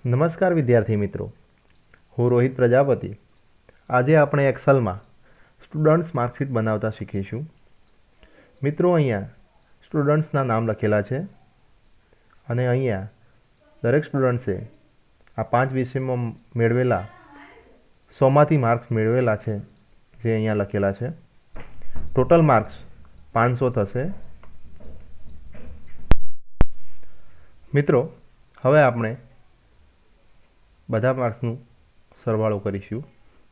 નમસ્કાર વિદ્યાર્થી મિત્રો, હું રોહિત પ્રજાપતિ. આજે આપણે એક્સેલમાં સ્ટુડન્ટ્સ માર્કશીટ બનાવતા શીખીશું. મિત્રો, અહીંયા સ્ટુડન્ટ્સના નામ લખેલા છે અને અહીંયા દરેક સ્ટુડન્ટ્સે આ 5 વિષયમાં મેળવેલા 100માંથી માર્ક્સ મેળવેલા છે, જે અહીંયા લખેલા છે. ટોટલ માર્ક્સ 500 થશે. મિત્રો, હવે આપણે બધા માર્ક્સનું સરવાળો કરીશું.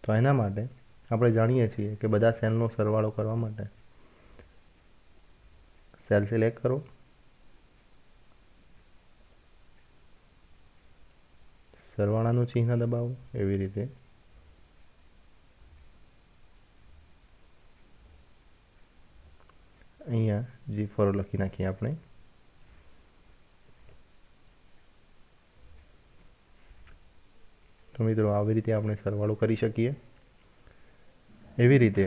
તો એના માટે આપણે જાણીએ છીએ કે બધા સેલનો સરવાળો કરવા માટે સેલ સિલેક્ટ કરો, સરવાળાનું ચિહ્ન દબાવો. એવી રીતે અહીંયા G4 લખી નાખીએ આપણે. તો મિત્રો, આવી રીતે આપણે સરવાળો કરી શકીએ. એવી રીતે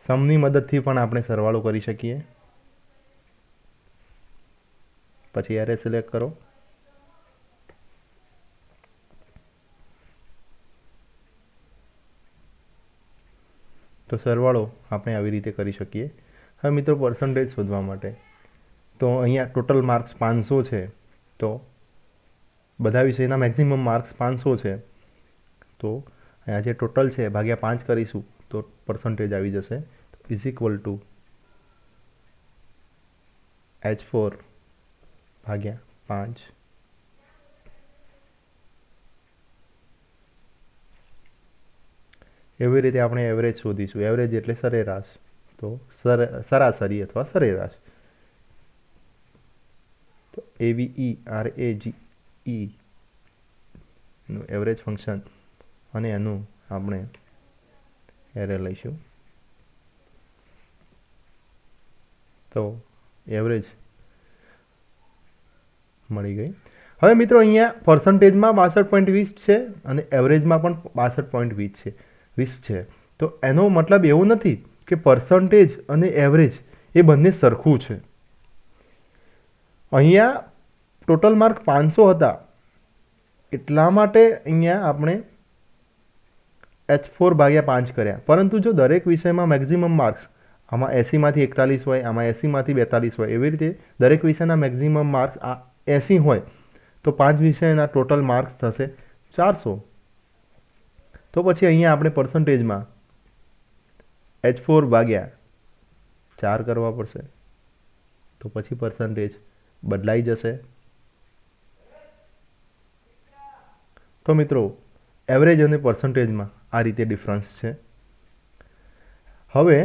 સમની મદદથી પણ આપણે સરવાળો કરી શકીએ. પછી એરે સિલેક્ટ કરો. તો સરવાળો આપણે આવી રીતે કરી શકીએ. હવે મિત્રો, પર્સન્ટેજ શોધવા માટે તો અહીંયા ટોટલ માર્ક્સ 500 છે. તો બધા વિષયના મેક્સિમમ માર્ક્સ 500 છે. તો અહીંયા જે ટોટલ છે ભાગ્યા 5 કરીશું તો પર્સન્ટેજ આવી જશે. ઇઝ ઇક્વલ ટુ H4 ભાગ્યા 5. એવી રીતે આપણે એવરેજ શોધીશું. એવરેજ એટલે સરેરાશ. તો સરાસરી અથવા સરેરાશ. તો AVERAGE નું એવરેજ ફંક્શન અને એનું આપણે એરે લઈશું. તો એવરેજ મળી ગઈ. હવે મિત્રો, અહીંયા પર્સન્ટેજમાં 62.20 છે અને એવરેજમાં પણ 62.20 છે. તો એનો મતલબ એવું નથી કે પર્સન્ટેજ અને એવરેજ એ બંને સરખું છે. અહીંયા ટોટલ માર્ક 500 હતા, એટલા માટે અહીંયા આપણે H4 ભાગ્યા 5 કર્યા. પરંતુ જો દરેક વિષયમાં મેક્સિમમ માર્ક્સ આમાં 80માંથી 41 હોય, આમાં 80માંથી 42 હોય, એવી રીતે દરેક વિષયના મેક્સિમમ માર્ક્સ 80 હોય તો 5 વિષયના ટોટલ માર્ક્સ થશે 400. તો પછી અહીંયા આપણે પર્સન્ટેજમાં H4 ભાગ્યા 4 કરવા પડશે. તો પછી પર્સન્ટેજ બદલાઈ જશે. તો મિત્રો, એવરેજ અને પર્સન્ટેજમાં આ રીતે ડિફરન્સ છે. હવે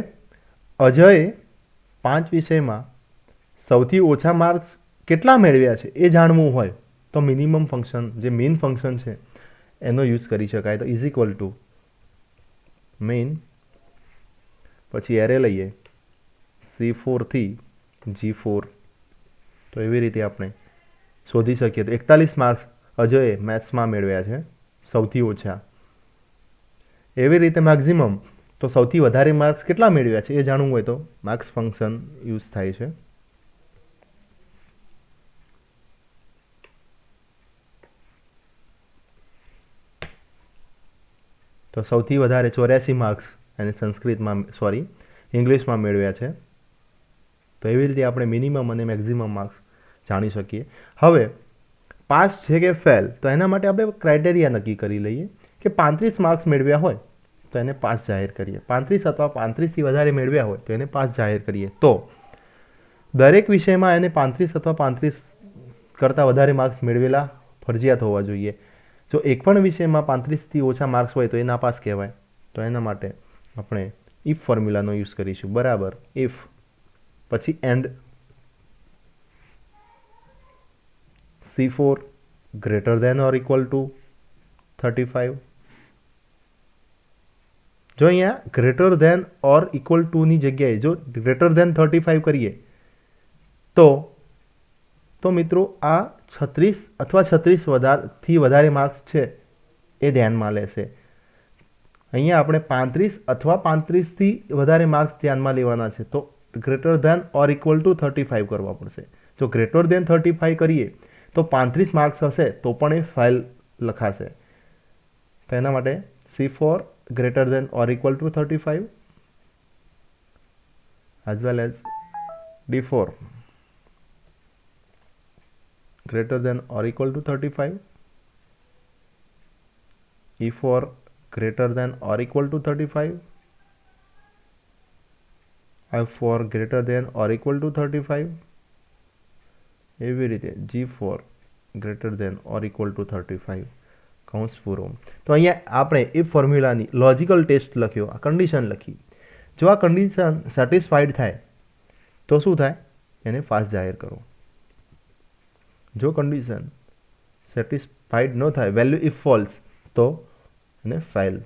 અજયે 5 વિષયમાં સૌથી ઓછા માર્ક્સ કેટલા મેળવ્યા છે એ જાણવું હોય તો મિનિમમ ફંક્શન, જે મેઇન ફંક્શન છે, એનો યુઝ કરી શકાય. તો ઇઝ ઇક્વલ ટુ મેઇન, પછી એરે લઈએ C4 થી G4. તો એવી રીતે આપણે શોધી શકીએ. તો 41 માર્ક્સ અજયે મેથ્સમાં મેળવ્યા છે, સૌથી ઓછા. એવી રીતે મેક્સિમમ, તો સૌથી વધારે માર્ક્સ કેટલા મેળવ્યા છે એ જાણવું હોય તો માર્ક્સ ફંક્શન યુઝ થાય છે. તો સૌથી વધારે 84 માર્ક્સ એને ઇંગ્લિશમાં મેળવ્યા છે. તો એવી રીતે આપણે મિનિમમ અને મેક્સિમમ માર્ક્સ જાણી શકીએ. હવે પાસ છે કે ફેલ, તો એના માટે આપણે ક્રાઇટેરિયા નક્કી કરી લઈએ કે 35 માર્ક્સ મેળવ્યા હોય તો એને પાસ જાહેર કરીએ. 35 અથવા 35થી વધારે મેળવ્યા હોય તો એને પાસ જાહેર કરીએ. તો દરેક વિષયમાં એને 35 અથવા 35 કરતાં વધારે માર્ક્સ મેળવેલા ફરજિયાત હોવા જોઈએ. જો એક પણ વિષયમાં 35થી ઓછા માર્ક્સ હોય તો એ નાપાસ કહેવાય. તો એના માટે આપણે ઇફ ફોર્મ્યુલાનો યુઝ કરીશું. બરાબર, ઇફ પછી and C4 greater than or equal to 35. જો અહીંયા ગ્રેટર ધેન ઓર ઇક્વલ ટુની જગ્યાએ જો ગ્રેટર ધેન 35 કરીએ તો મિત્રો આ 36 અથવા 36થી વધારે માર્ક્સ છે એ ધ્યાનમાં લેશે. અહીંયા આપણે 35 અથવા 35થી વધારે માર્ક્સ ધ્યાનમાં લેવાના છે. તો greater than or equal to 35 કરવા પડશે. જો ગ્રેટર ધેન 35 કરીએ તો 35 માર્ક્સ હશે તો પણ એ ફાઇલ લખાશે. તો એના માટે C4 greater than or equal to 35 as well as D4 greater than or equal to 35, E4 greater than or equal to 35, F4 greater than or equal to 35, એવી રીતે G4 greater than or equal to 35 કૌંસ પૂરો. તો અહીંયા આપણે એ ફોર્મ્યુલાની logical test લખ્યો, આ condition લખી. જો આ કન્ડિશન સેટિસ્ફાઈડ થાય તો શું થાય? એને પાસ જાહેર કરો. જો કન્ડિશન સેટિસ્ફાઈડ ન થાય, વેલ્યુ ઇફ ફોલ્સ, તો એને ફેલ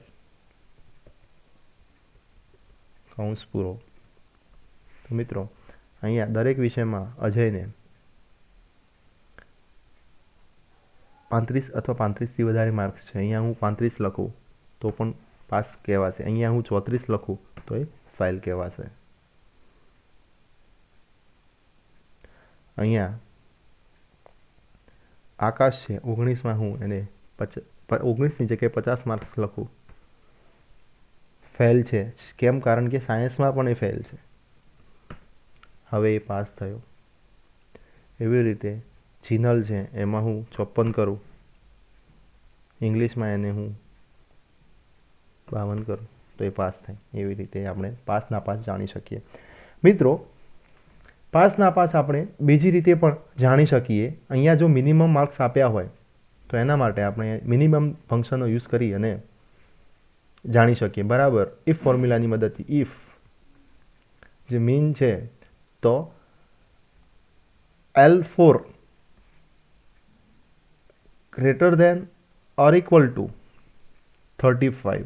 કૌંસ પૂરો. તો મિત્રો અહીંયા દરેક વિષયમાં અજયને 35 અથવા 35થી વધારે માર્ક્સ છે. અહીંયા હું 35 લખું તો પણ પાસ કહેવાશે. અહીંયા હું 34 લખું તો એ ફેલ કહેવાશે. અહીંયા આકાશ છે 19માં, હું એને 19ની જગ્યાએ 50 માર્ક્સ લખું, ફેલ છે. કેમ? કારણ કે સાયન્સમાં પણ એ ફેલ છે. હવે એ પાસ થયો. એવી રીતે જીનલ છે, એમાં હું 54 કરું, ઇંગ્લિશમાં એને હું 52 કરું તો એ પાસ થાય. એવી રીતે આપણે પાસ નાપાસ જાણી શકીએ. મિત્રો પાસ નાપાસ આપણે બીજી રીતે પણ જાણી શકીએ. અહીંયા જો મિનિમમ માર્ક્સ આપ્યા હોય તો એના માટે આપણે મિનિમમ ફંક્શનનો યુઝ કરી અને જાણી શકીએ. બરાબર. ઇફ ફોર્મ્યુલાની મદદથી ઇફ જે મીન છે તો L4 greater than or equal to 35,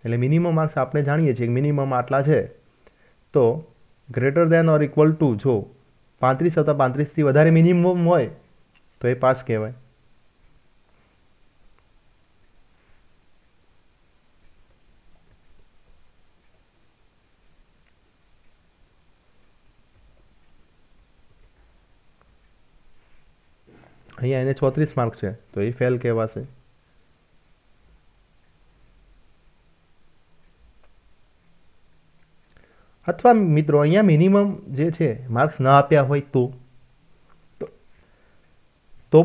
એટલે મિનિમમ માર્ક્સ આપણે જાણીએ છીએ મિનિમમ આટલા છે, તો greater than or equal two જો 35 અથવા 35થી વધારે મિનિમમ હોય તો એ પાસ કહેવાય. અહીંયા એને 34 માર્ક્સ છે તો એ ફેલ કહેવાશે. અથવા મિત્રો અહીંયા મિનિમમ જે છે માર્ક્સ ન આપ્યા હોય તો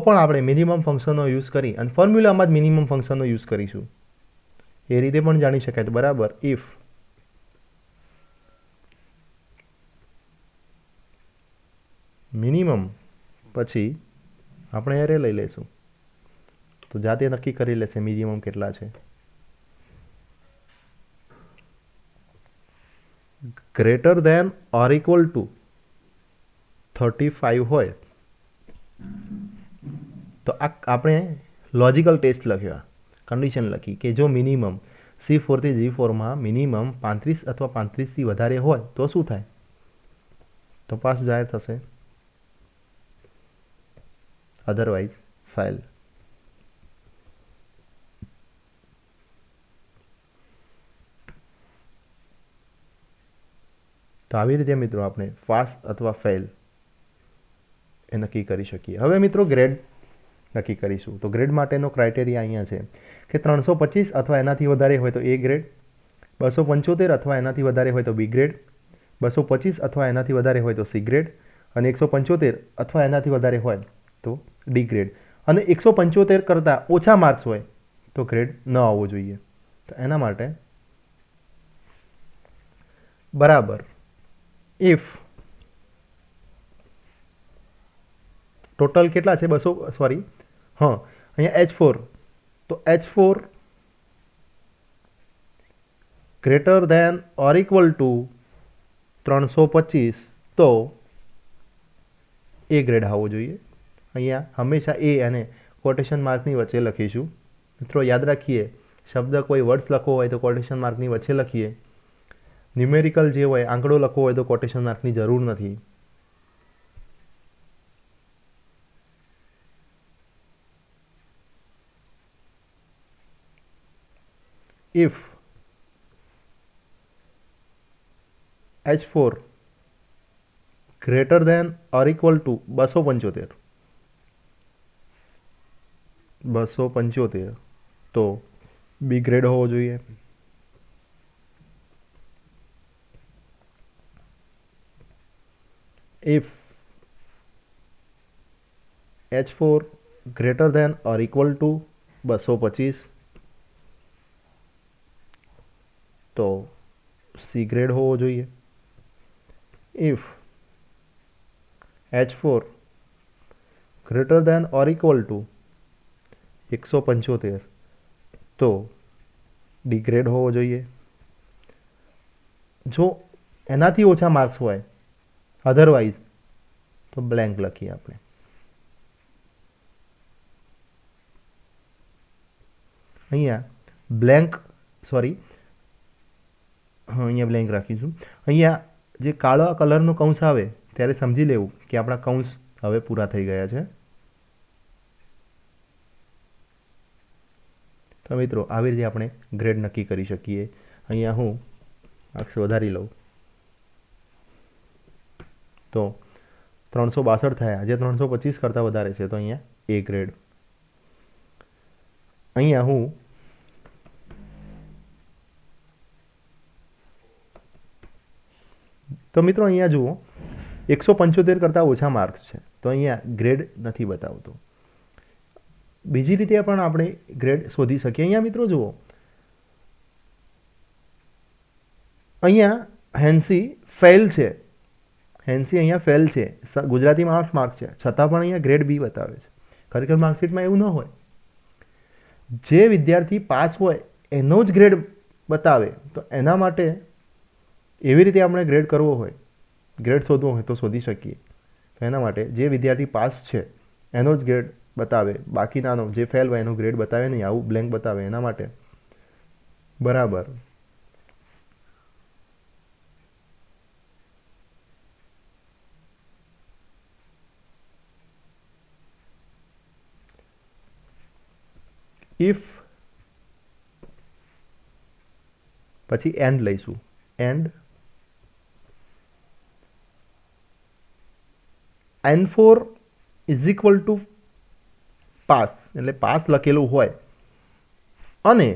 પણ આપણે મિનિમમ ફંક્શનનો યુઝ કરી અને ફોર્મ્યુલામાં જ મિનિમમ ફંક્શનનો યુઝ કરીશું. એ રીતે પણ જાણી શકાય. તો બરાબર. ઇફ મિનિમમ પછી આપણે એરે લઈ લઈશું તો જાતે નક્કી કરી લેશે મિનિમમ કેટલા છે. Greater than or equal to 35 હોય તો આપણે લોજિકલ ટેસ્ટ લખ્યો, કન્ડિશન લખી કે જો મિનિમમ C4 થી G4માં મિનિમમ 35 અથવા 35થી વધારે હોય તો શું થાય? તો પાસ જાહેર થશે, અધરવાઇઝ ફેલ. તો આવી રીતે મિત્રો આપણે પાસ અથવા ફેલ એ નક્કી કરી શકીએ. હવે મિત્રો ગ્રેડ નક્કી કરીશું. તો ગ્રેડ માટેનો ક્રાઇટેરિયા અહીંયા છે કે 325 અથવા એનાથી વધારે હોય તો A ગ્રેડ, 275 અથવા એનાથી વધારે હોય તો B ગ્રેડ, 225 અથવા એનાથી વધારે હોય તો C ગ્રેડ અને 175 અથવા એનાથી વધારે હોય તો D ગ્રેડ. અને 175 કરતાં ઓછા માર્ક્સ હોય તો ગ્રેડ ન આવવો જોઈએ. તો એના માટે બરાબર ઇફ ટોટલ કેટલા છે? અહીંયા H4, તો H4 greater than or equal two 325 તો A ગ્રેડ આવવો જોઈએ. અહીંયા હંમેશા A અને કોટેશન માર્કની વચ્ચે લખીશું. મિત્રો યાદ રાખીએ, શબ્દ કોઈ વર્ડ્સ લખવો હોય તો કોટેશન માર્કની વચ્ચે લખીએ. ન્યુમેરિકલ જે હોય, આંકડો લખવો હોય તો કોટેશન માર્કની જરૂર નથી. If H4 greater than or equal two 275, 275 તો બી ગ્રેડ હોવો જોઈએ. If H4 greater than or equal two 225 તો સી ગ્રેડ હોવો જોઈએ. If H4 greater than or equal two 175 તો ડી ગ્રેડ હોવો જોઈએ. જો એનાથી ઓછા માર્ક્સ હોય અધરવાઇઝ તો બ્લેન્ક લખીએ આપણે. અહીંયા બ્લેન્ક અહીંયા બ્લેન્ક રાખીશું. અહીંયા જે કાળા કલરનો કૌંસ આવે ત્યારે સમજી લેવું કે આપણા કૌંસ હવે પૂરા થઈ ગયા છે. તો મિત્રો આવી રીતે આપણે ગ્રેડ નક્કી કરી શકીએ. અહીંયા હું માર્ક્સ વધારી લઉં તો 362 થયા, જે 325 કરતાં વધારે છે તો અહીંયા એ ગ્રેડ. અહીંયા હું તો મિત્રો અહીંયા જુઓ 175 કરતાં ઓછા માર્ક્સ છે તો અહીંયા ગ્રેડ નથી બતાવતો. બીજી રીતે પણ આપણે ગ્રેડ શોધી શકીએ. અહીંયા મિત્રો જુઓ, અહીંયા હેન્સી ફેલ છે, હેન્સી અહીંયા ફેલ છે, ગુજરાતીમાં 8 માર્ક્સ છે, છતાં પણ અહીંયા ગ્રેડ બી બતાવે છે. ખરેખર માર્કશીટમાં એવું ન હોય. જે વિદ્યાર્થી પાસ હોય એનો જ ગ્રેડ બતાવે તો એના માટે એવી રીતે આપણે ગ્રેડ કરવો હોય, ગ્રેડ શોધવો હોય તો શોધી શકીએ. તો એના માટે જે વિદ્યાર્થી પાસ છે એનો જ ગ્રેડ બતાવે, બાકીનાનો જે ફેલ હોય એનો ગ્રેડ બતાવે નહીં, આવું બ્લેન્ક બતાવે. એના માટે બરાબર ઇફ પછી એન્ડ લઈશું. And N4 is equal to pass, એટલે પાસ લખેલું હોય અને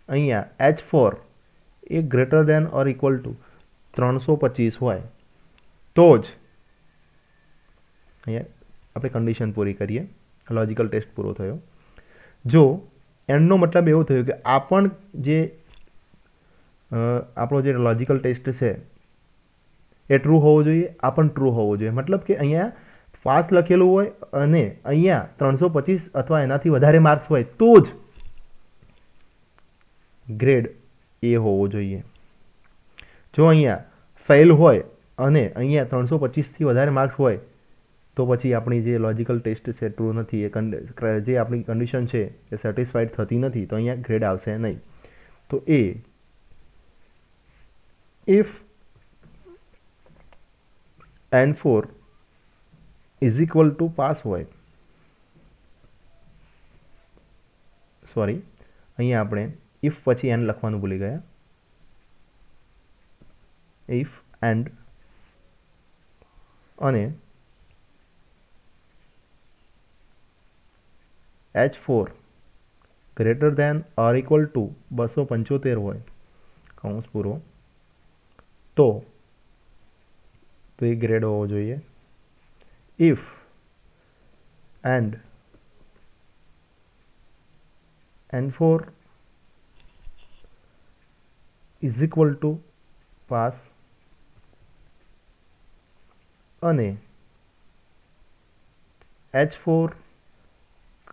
અહીંયા H4 A greater than or equal two 325 હોય તો જ અહીંયા આપણે કન્ડિશન પૂરી કરીએ. લોજિકલ ટેસ્ટ પૂરો થયો. જો એન્ડનો મતલબ એવો થયો કે આપણો જે લોજિકલ ટેસ્ટ છે એ ટ્રુ હોવો જોઈએ, આ પણ ટ્રુ હોવો જોઈએ. મતલબ કે અહીંયા પાસ લખેલું હોય અને અહીંયા 325 અથવા એનાથી વધારે માર્ક્સ હોય તો જ ગ્રેડ એ હોવો જોઈએ. જો અહીંયા ફેલ હોય અને અહીંયા 325થી વધારે માર્ક્સ હોય તો પછી આપણી જે લોજિકલ ટેસ્ટ છે ટ્રુ નથી, જે આપણી કન્ડિશન છે એ સેટિસ્ફાઈડ થતી નથી, તો અહીંયા ગ્રેડ આવશે નહીં. તો if N4 is equal to pass હોય, અહીંયા આપણે ઇફ પછી એન લખવાનું ભૂલી ગયા. ઇફ એન્ડ અને H4 greater than or equal two 275 હોય, કૌંસ પૂરો, તો એ ગ્રેડ હોવો જોઈએ. If and N4 is equal to pass અને H4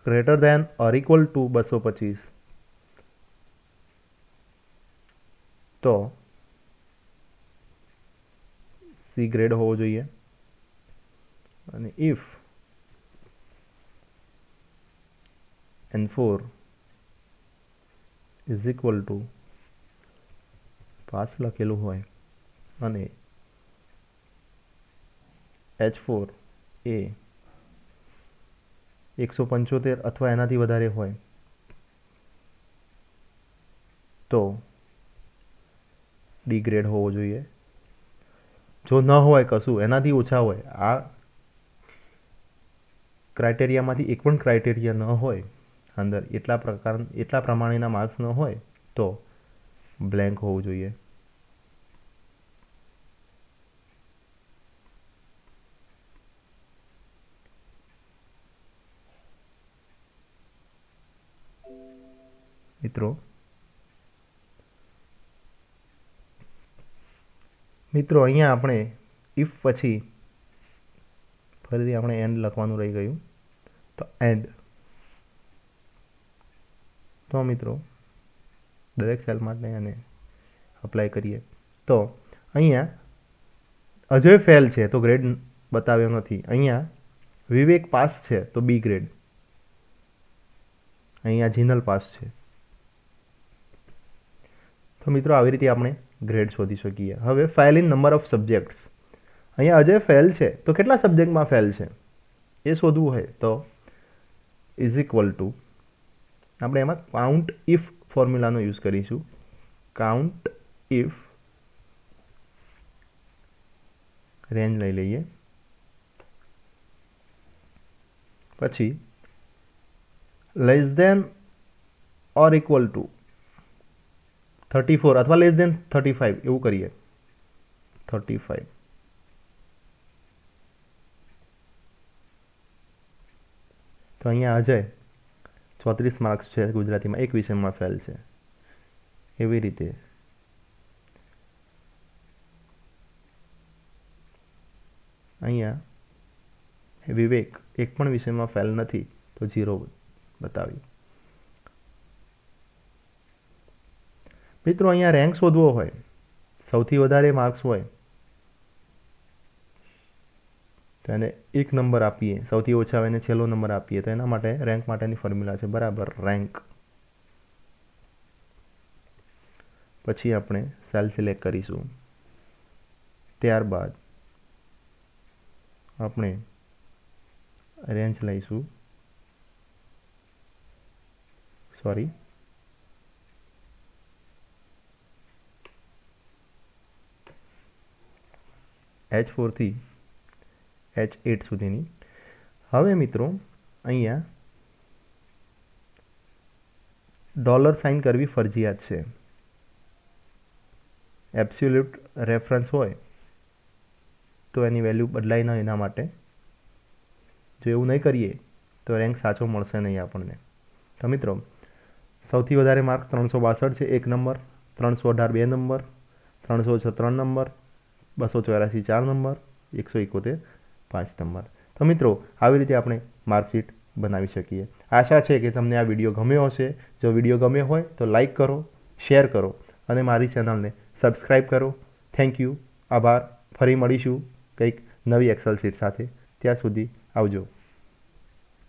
greater than or equal two 225 તો સી ગ્રેડ હોવો જોઈએ. અને if N4 is equal to pass લખેલું હોય અને H4 એ 175 અથવા એનાથી વધારે હોય તો ડી ગ્રેડ હોવો જોઈએ. જો ન હોય કશું એનાથી ઓછા હોય, આ ક્રાઇટેરિયામાંથી એક પણ ક્રાઇટેરિયા ન હોય અંદર, એટલા પ્રમાણેના માર્ક્સ ન હોય તો બ્લેન્ક હોવું જોઈએ. મિત્રો અહીંયા આપણે ઇફ પછી ફરીથી આપણે એન્ડ લખવાનું રહી ગયું, તો એન્ડ. તો મિત્રો દરેક સેલ માટે એને અપ્લાય કરીએ. તો અહીંયા અજય ફેલ છે તો ગ્રેડ બતાવ્યો નથી. અહીંયા વિવેક પાસ છે તો બી ગ્રેડ. અહીંયા જીનલ પાસ છે. તો મિત્રો આવી રીતે આપણે ગ્રેડ શોધી શકીએ. હવે fail in number of subjects. અહીંયા અજય ફેલ છે તો કેટલા સબ્જેક્ટમાં ફેલ છે એ શોધવું હોય તો ઇઝ ઇક્વલ ટુ આપણે એમાં કાઉન્ટ ઇફ ફોર્મ્યુલાનો યુઝ કરીશું. કાઉન્ટ ઇફ રેન્જ લઈ લઈએ, પછી less than or equal to 34 અથવા લેસ દેન 35 એવું કરીએ. 35. તો અહીંયા અજય 34 માર્ક્સ છે ગુજરાતીમાં, એક વિષયમાં ફેલ છે. એવી રીતે અહીંયા વિવેક એક પણ વિષયમાં ફેલ નથી તો 0 બતાવ્યું. મિત્રો અહીંયા રેન્ક શોધવો હોય, સૌથી વધારે માર્ક્સ હોય તો એને 1 નંબર આપીએ, સૌથી ઓછા હોય એને છેલ્લો નંબર આપીએ. તો એના માટે રેન્ક માટેની ફોર્મ્યુલા છે બરાબર રેન્ક. પછી આપણે સેલ સિલેક્ટ કરીશું, ત્યારબાદ આપણે રેન્જ લઈશું, H4 થી H8 સુધીની. હવે મિત્રો અહીંયા ડોલર સાઇન કરવી ફરજિયાત છે. એબ્સોલ્યુટ રેફરન્સ હોય તો એની વેલ્યુ બદલાય ન, એના માટે જો એવું નહીં કરીએ તો રેન્ક સાચો મળશે નહીં આપણને. તો મિત્રો સૌથી વધારે માર્ક્સ 362 છે 1 number, 318 2 number, 306 3 number, 284 4 number, 171 5 number. તો મિત્રો આવી રીતે આપણે માર્કશીટ બનાવી શકીએ. આશા છે કે તમને આ વિડીયો ગમ્યો હશે. જો વિડીયો ગમ્યો હોય તો લાઈક કરો, શેર કરો અને મારી ચેનલને સબસ્ક્રાઈબ કરો. થેન્ક યુ, આભાર. ફરી મળીશું કંઈક નવી એક્સેલ શીટ સાથે. ત્યાં સુધી આવજો.